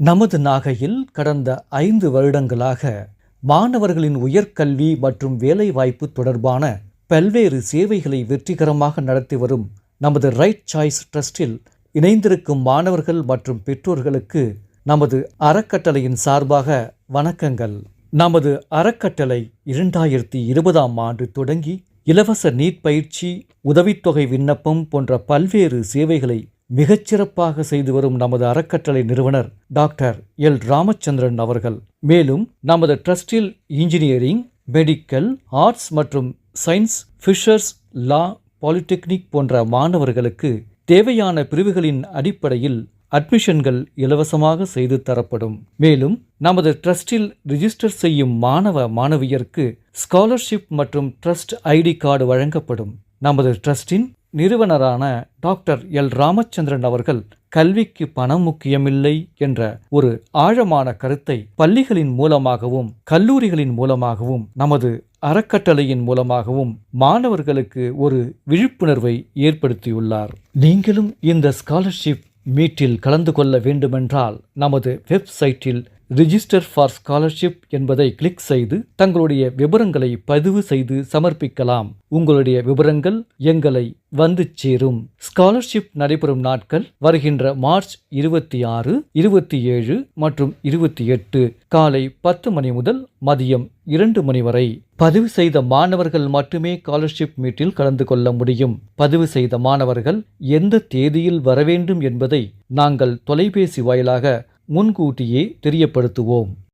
நமது நாகையில் கடந்த 5 வருடங்களாக மாணவர்களின் உயர்கல்வி மற்றும் வேலைவாய்ப்பு தொடர்பான பல்வேறு சேவைகளை வெற்றிகரமாக நடத்தி வரும் நமது ரைட் சாய்ஸ் ட்ரஸ்டில் இணைந்திருக்கும் மாணவர்கள் மற்றும் பெற்றோர்களுக்கு நமது அறக்கட்டளையின் சார்பாக வணக்கங்கள். நமது அறக்கட்டளை 2020ஆம் ஆண்டு தொடங்கி இலவச நீட் பயிற்சி, உதவித்தொகை விண்ணப்பம் போன்ற பல்வேறு சேவைகளை மிகச்சிறப்பாக செய்து வரும் நமது அறக்கட்டளை நிறுவனர் டாக்டர் எல் ராமச்சந்திரன் அவர்கள். மேலும் நமது ட்ரஸ்டில் இன்ஜினியரிங், மெடிக்கல், ஆர்ட்ஸ் மற்றும் சயின்ஸ், ஃபிஷர்ஸ், லா, பாலிடெக்னிக் போன்ற மாணவர்களுக்கு தேவையான பிரிவுகளின் அடிப்படையில் அட்மிஷன்கள் இலவசமாக செய்து தரப்படும். மேலும் நமது ட்ரஸ்டில் ரிஜிஸ்டர் செய்யும் மாணவ மாணவியருக்கு ஸ்காலர்ஷிப் மற்றும் ட்ரஸ்ட் ஐடி கார்டு வழங்கப்படும். நமது ட்ரஸ்டின் நிறுவனரான டாக்டர் எல் ராமச்சந்திரன் அவர்கள் கல்விக்கு பணம் முக்கியமில்லை என்ற ஒரு ஆழமான கருத்தை பள்ளிகளின் மூலமாகவும் கல்லூரிகளின் மூலமாகவும் நமது அறக்கட்டளையின் மூலமாகவும் மாணவர்களுக்கு ஒரு விழிப்புணர்வை ஏற்படுத்தியுள்ளார். நீங்களும் இந்த ஸ்காலர்ஷிப் மீட்டில் கலந்து கொள்ள வேண்டுமென்றால் நமது வெப்சைட்டில் ரிஜிஸ்டர் ஃபார் ஸ்காலர்ஷிப் என்பதை கிளிக் செய்து தங்களுடைய விவரங்களை பதிவு செய்து சமர்ப்பிக்கலாம். உங்களுடைய விவரங்கள் எங்களை வந்து சேரும். ஸ்காலர்ஷிப் நடைபெறும் நாட்கள் வருகின்ற மார்ச் 26, 27 மற்றும் 28 காலை 10 மணி முதல் மதியம் 2 மணி வரை. பதிவு செய்த மாணவர்கள் மட்டுமே ஸ்காலர்ஷிப் மீட்டில் கலந்து கொள்ள முடியும். பதிவு செய்த மாணவர்கள் எந்த தேதியில் வரவேண்டும் என்பதை நாங்கள் தொலைபேசி வாயிலாக முன்கூட்டியே தெரியப்படுத்துவோம்.